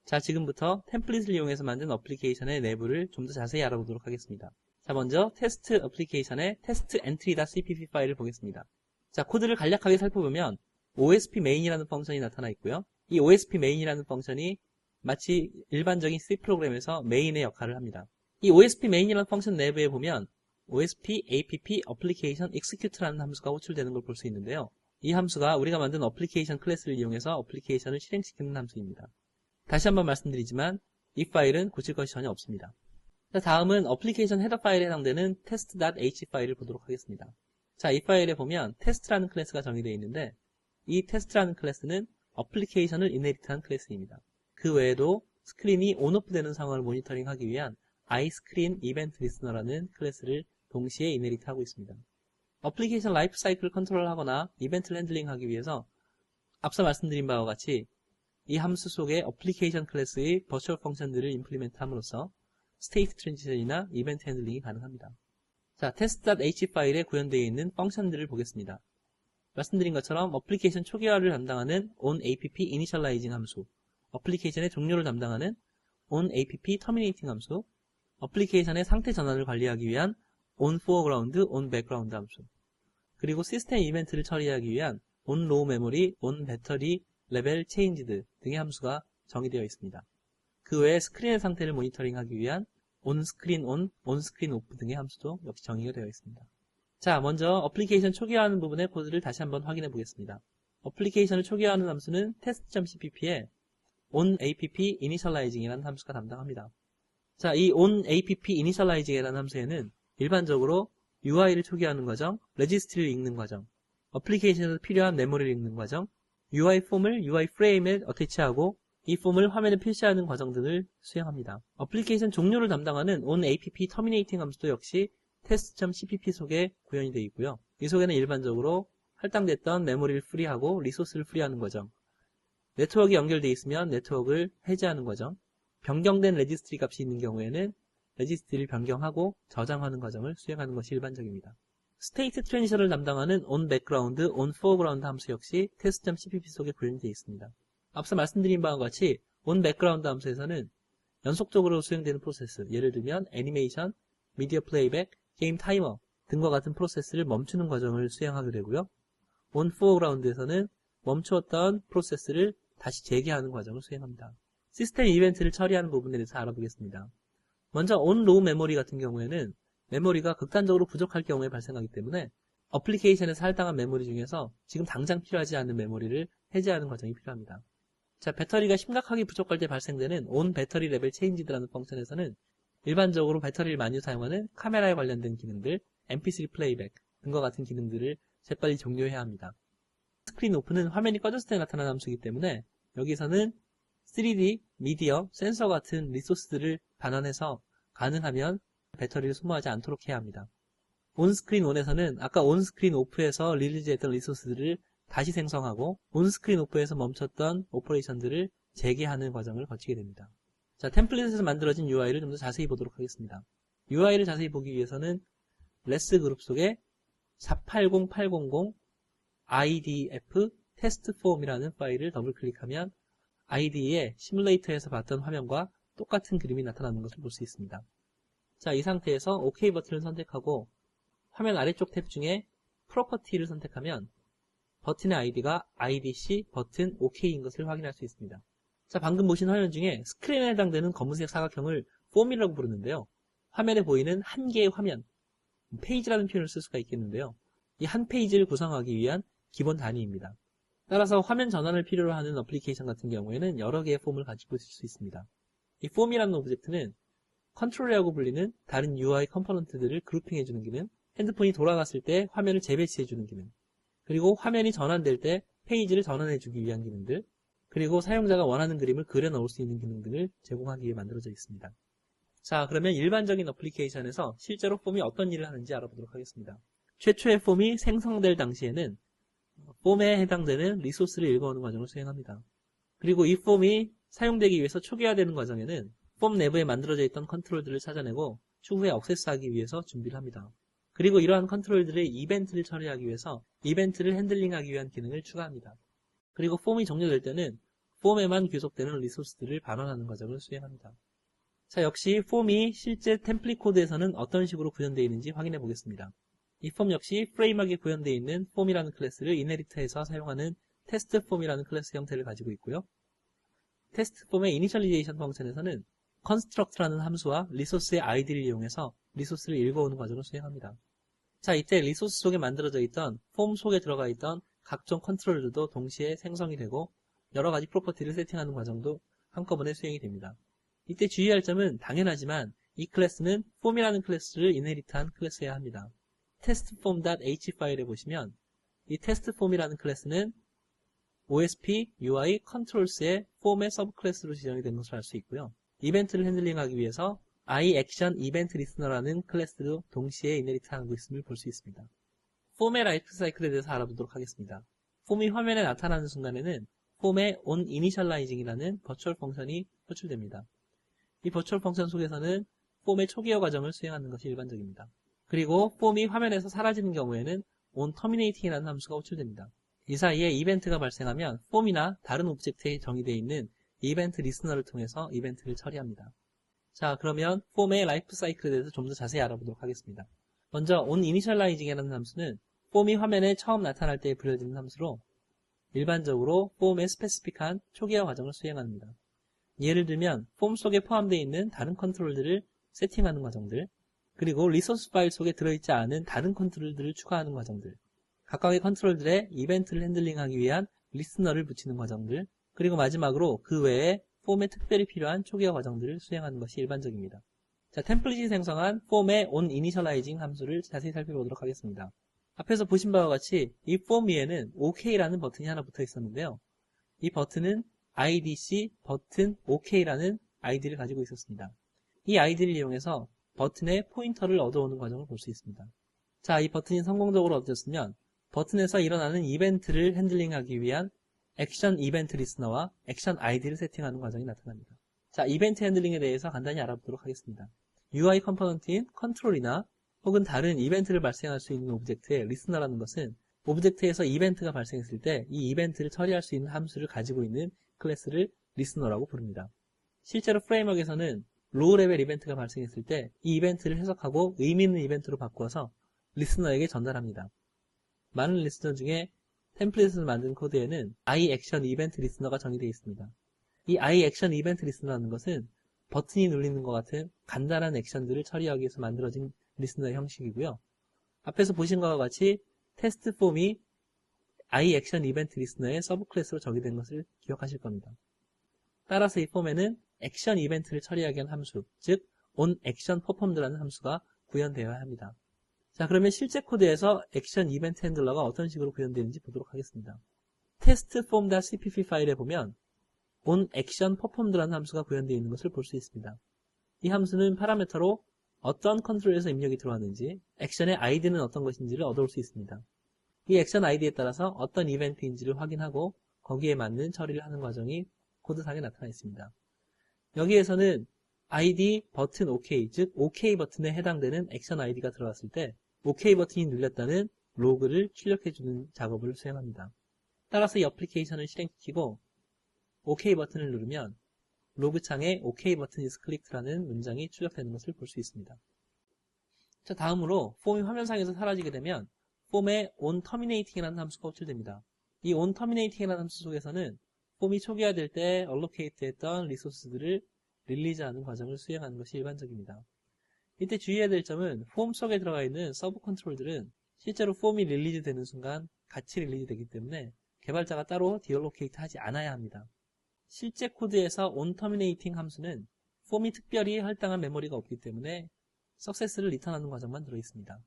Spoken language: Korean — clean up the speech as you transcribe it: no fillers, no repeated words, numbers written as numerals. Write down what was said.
자, 지금부터 템플릿을 이용해서 만든 어플리케이션의 내부를 좀 더 자세히 알아보도록 하겠습니다. 자, 먼저 테스트 어플리케이션의 test entry.cpp 파일을 보겠습니다. 자, 코드를 간략하게 살펴보면 OSP main이라는 펑션이 나타나 있고요. 이 OSP main이라는 펑션이 마치 일반적인 C 프로그램에서 main의 역할을 합니다. 이 OSP main이라는 펑션 내부에 보면 OSP app application execute라는 함수가 호출되는 걸 볼 수 있는데요. 이 함수가 우리가 만든 어플리케이션 클래스를 이용해서 어플리케이션을 실행시키는 함수입니다. 다시 한번 말씀드리지만 이 파일은 고칠 것이 전혀 없습니다. 자, 다음은 어플리케이션 헤더 파일에 해당되는 test.h 파일을 보도록 하겠습니다. 자, 이 파일에 보면 test라는 클래스가 정의되어 있는데 이 test라는 클래스는 어플리케이션을 이네리트한 클래스입니다. 그 외에도 스크린이 온오프 되는 상황을 모니터링하기 위한 iScreen Event Listener라는 클래스를 동시에 이네리트하고 있습니다. 어플리케이션 라이프 사이클을 컨트롤하거나 이벤트를 핸들링하기 위해서 앞서 말씀드린 바와 같이 이 함수 속에 어플리케이션 클래스의 버추얼 펑션들을 임플리멘트함으로써 스테이트 트랜지션이나 이벤트 핸들링이 가능합니다. 자, test.h 파일에 구현되어 있는 펑션들을 보겠습니다. 말씀드린 것처럼 어플리케이션 초기화를 담당하는 onAppInitializing 함수, 어플리케이션의 종료를 담당하는 onAppTerminating 함수, 어플리케이션의 상태 전환을 관리하기 위한 onForeground, onBackground 함수, 그리고 시스템 이벤트를 처리하기 위한 onRowMemory, onBattery, 레벨 changed 등의 함수가 정의되어 있습니다. 그 외에 스크린의 상태를 모니터링하기 위한 onScreenOn, onScreenOff 등의 함수도 역시 정의가 되어 있습니다. 자, 먼저 어플리케이션 초기화하는 부분의 코드를 다시 한번 확인해 보겠습니다. 어플리케이션을 초기화하는 함수는 test.cpp에 onAppInitializing이라는 함수가 담당합니다. 자, 이 onAppInitializing이라는 함수에는 일반적으로 UI를 초기화하는 과정, 레지스트리를 읽는 과정, 어플리케이션에서 필요한 메모리를 읽는 과정, UI 폼을 UI 프레임에 어태치하고 이 폼을 화면에 표시하는 과정 등을 수행합니다. 어플리케이션 종료를 담당하는 onAppTerminating 함수도 역시 test.cpp 속에 구현이 되어 있고요. 이 속에는 일반적으로 할당됐던 메모리를 프리하고 리소스를 프리하는 과정, 네트워크에 연결되어 있으면 네트워크를 해제하는 과정, 변경된 레지스트리 값이 있는 경우에는 레지스트리를 변경하고 저장하는 과정을 수행하는 것이 일반적입니다. 스테이트 트랜지션을 담당하는 onBackground, onForeground 함수 역시 test.cpp 속에 구현되어 있습니다. 앞서 말씀드린 바와 같이 onBackground 함수에서는 연속적으로 수행되는 프로세스, 예를 들면 애니메이션, 미디어 플레이백, 게임 타이머 등과 같은 프로세스를 멈추는 과정을 수행하게 되고요. onForeground에서는 멈추었던 프로세스를 다시 재개하는 과정을 수행합니다. 시스템 이벤트를 처리하는 부분에 대해서 알아보겠습니다. 먼저 onRowMemory 같은 경우에는 메모리가 극단적으로 부족할 경우에 발생하기 때문에 어플리케이션에서 할당한 메모리 중에서 지금 당장 필요하지 않는 메모리를 해제하는 과정이 필요합니다. 자, 배터리가 심각하게 부족할 때 발생되는 onBattery Level Changed라는 펑션에서는 일반적으로 배터리를 많이 사용하는 카메라에 관련된 기능들, mp3 플레이백 등과 같은 기능들을 재빨리 종료해야 합니다. 스크린 오프는 화면이 꺼졌을 때 나타나는 함수이기 때문에 여기서는 3D, 미디어, 센서 같은 리소스들을 반환해서 가능하면 배터리를 소모하지 않도록 해야 합니다. 온스크린 온에서는 아까 온스크린 오프에서 릴리즈했던 리소스들을 다시 생성하고 온스크린 오프에서 멈췄던 오퍼레이션들을 재개하는 과정을 거치게 됩니다. 자, 템플릿에서 만들어진 UI를 좀 더 자세히 보도록 하겠습니다. UI를 자세히 보기 위해서는 레스 그룹 속에 480800 idf testform이라는 파일을 더블 클릭하면 IDE에 시뮬레이터에서 봤던 화면과 똑같은 그림이 나타나는 것을 볼 수 있습니다. 자, 이 상태에서 OK 버튼을 선택하고 화면 아래쪽 탭 중에 프로퍼티를 선택하면 버튼의 아이디가 IDC 버튼 OK인 것을 확인할 수 있습니다. 자, 방금 보신 화면 중에 스크린에 해당되는 검은색 사각형을 폼이라고 부르는데요. 화면에 보이는 한 개의 화면, 페이지라는 표현을 쓸 수가 있겠는데요. 이 한 페이지를 구성하기 위한 기본 단위입니다. 따라서 화면 전환을 필요로 하는 어플리케이션 같은 경우에는 여러 개의 폼을 가지고 있을 수 있습니다. 이 폼이라는 오브젝트는 컨트롤이라고 불리는 다른 UI 컴포넌트들을 그룹핑해주는 기능, 핸드폰이 돌아갔을 때 화면을 재배치해주는 기능, 그리고 화면이 전환될 때 페이지를 전환해주기 위한 기능들, 그리고 사용자가 원하는 그림을 그려 넣을 수 있는 기능 등을 제공하기 위해 만들어져 있습니다. 자, 그러면 일반적인 어플리케이션에서 실제로 폼이 어떤 일을 하는지 알아보도록 하겠습니다. 최초의 폼이 생성될 당시에는 폼에 해당되는 리소스를 읽어오는 과정을 수행합니다. 그리고 이 폼이 사용되기 위해서 초기화되는 과정에는 폼 내부에 만들어져 있던 컨트롤들을 찾아내고 추후에 액세스하기 위해서 준비를 합니다. 그리고 이러한 컨트롤들의 이벤트를 처리하기 위해서 이벤트를 핸들링하기 위한 기능을 추가합니다. 그리고 폼이 종료될 때는 폼에만 귀속되는 리소스들을 반환하는 과정을 수행합니다. 자, 역시 폼이 실제 템플릿 코드에서는 어떤 식으로 구현되어 있는지 확인해 보겠습니다. 이 폼 역시 프레임하게 구현되어 있는 폼이라는 클래스를 이네리트에서 사용하는 테스트 폼이라는 클래스 형태를 가지고 있고요. 테스트 폼의 이니셜리제이션 펑션에서는 construct라는 함수와 리소스의 id를 이용해서 리소스를 읽어오는 과정을 수행합니다. 자, 이때 리소스 속에 만들어져 있던 폼 속에 들어가 있던 각종 컨트롤들도 동시에 생성이 되고 여러 가지 프로퍼티를 세팅하는 과정도 한꺼번에 수행이 됩니다. 이때 주의할 점은 당연하지만 이 클래스는 폼이라는 클래스를 이네리트한 클래스여야 합니다. testform.h 파일에 보시면 이 testform이라는 클래스는 OSP, UI, controls의 폼의 서브클래스로 지정이 된 것을 알 수 있고요. 이벤트를 핸들링하기 위해서 iAction Event Listener라는 클래스도 동시에 이네리트하고 있음을 볼 수 있습니다. 폼의 라이프 사이클에 대해서 알아보도록 하겠습니다. 폼이 화면에 나타나는 순간에는 폼의 onInitializing이라는 버추얼 펑션이 호출됩니다. 이 버추얼 펑션 속에서는 폼의 초기화 과정을 수행하는 것이 일반적입니다. 그리고 폼이 화면에서 사라지는 경우에는 onTerminating이라는 함수가 호출됩니다. 이 사이에 이벤트가 발생하면 폼이나 다른 오브젝트에 정의되어 있는 이벤트 리스너를 통해서 이벤트를 처리합니다. 자, 그러면 폼의 라이프 사이클에 대해서 좀 더 자세히 알아보도록 하겠습니다. 먼저 onInitializing이라는 함수는 폼이 화면에 처음 나타날 때 부여지는 함수로 일반적으로 폼의 스페시픽한 초기화 과정을 수행합니다. 예를 들면 폼 속에 포함되어 있는 다른 컨트롤들을 세팅하는 과정들, 그리고 리소스 파일 속에 들어있지 않은 다른 컨트롤들을 추가하는 과정들, 각각의 컨트롤들의 이벤트를 핸들링하기 위한 리스너를 붙이는 과정들, 그리고 마지막으로 그 외에 폼에 특별히 필요한 초기화 과정들을 수행하는 것이 일반적입니다. 자, 템플릿이 생성한 폼의 onInitializing 함수를 자세히 살펴보도록 하겠습니다. 앞에서 보신 바와 같이 이 폼 위에는 OK라는 버튼이 하나 붙어 있었는데요. 이 버튼은 IDC 버튼 OK라는 아이디를 가지고 있었습니다. 이 아이디를 이용해서 버튼의 포인터를 얻어오는 과정을 볼 수 있습니다. 자, 이 버튼이 성공적으로 얻어졌으면 버튼에서 일어나는 이벤트를 핸들링하기 위한 액션 이벤트 리스너와 액션 아이디를 세팅하는 과정이 나타납니다. 자, 이벤트 핸들링에 대해서 간단히 알아보도록 하겠습니다. UI 컴포넌트인 컨트롤이나 혹은 다른 이벤트를 발생할 수 있는 오브젝트의 리스너라는 것은 오브젝트에서 이벤트가 발생했을 때 이 이벤트를 처리할 수 있는 함수를 가지고 있는 클래스를 리스너라고 부릅니다. 실제로 프레임워크에서는 로우 레벨 이벤트가 발생했을 때 이 이벤트를 해석하고 의미 있는 이벤트로 바꾸어서 리스너에게 전달합니다. 많은 리스너 중에 템플릿을 만든 코드에는 iAction Event Listener가 정의되어 있습니다. 이 iAction Event Listener라는 것은 버튼이 눌리는 것 같은 간단한 액션들을 처리하기 위해서 만들어진 리스너의 형식이고요. 앞에서 보신 것과 같이 테스트 폼이 iAction Event Listener의 서브 클래스로 정의된 것을 기억하실 겁니다. 따라서 이 폼에는 액션 이벤트를 처리하기 위한 함수, 즉 onActionPerformed라는 함수가 구현되어야 합니다. 자, 그러면 실제 코드에서 액션 이벤트 핸들러가 어떤 식으로 구현되는지 보도록 하겠습니다. testform.cpp 파일에 보면 onActionPerformed라는 함수가 구현되어 있는 것을 볼 수 있습니다. 이 함수는 파라미터로 어떤 컨트롤에서 입력이 들어왔는지, 액션의 아이디는 어떤 것인지를 얻어올 수 있습니다. 이 액션 아이디에 따라서 어떤 이벤트인지를 확인하고 거기에 맞는 처리를 하는 과정이 코드상에 나타나 있습니다. 여기에서는 ID 버튼 OK, 즉 OK 버튼에 해당되는 액션 아이디가 들어왔을 때 OK 버튼이 눌렸다는 로그를 출력해주는 작업을 수행합니다. 따라서 이 어플리케이션을 실행시키고 OK 버튼을 누르면 로그 창에 OK 버튼 is clicked라는 문장이 출력되는 것을 볼 수 있습니다. 자, 다음으로 폼이 화면상에서 사라지게 되면 폼에 onTerminating이라는 함수가 호출됩니다. 이 onTerminating이라는 함수 속에서는 폼이 초기화될 때 allocate했던 리소스들을 릴리즈하는 과정을 수행하는 것이 일반적입니다. 이때 주의해야 될 점은 폼 속에 들어가 있는 서브 컨트롤들은 실제로 폼이 릴리즈 되는 순간 같이 릴리즈 되기 때문에 개발자가 따로 디얼로케이트 하지 않아야 합니다. 실제 코드에서 onTerminating 함수는 폼이 특별히 할당한 메모리가 없기 때문에 석세스를 리턴하는 과정만 들어있습니다.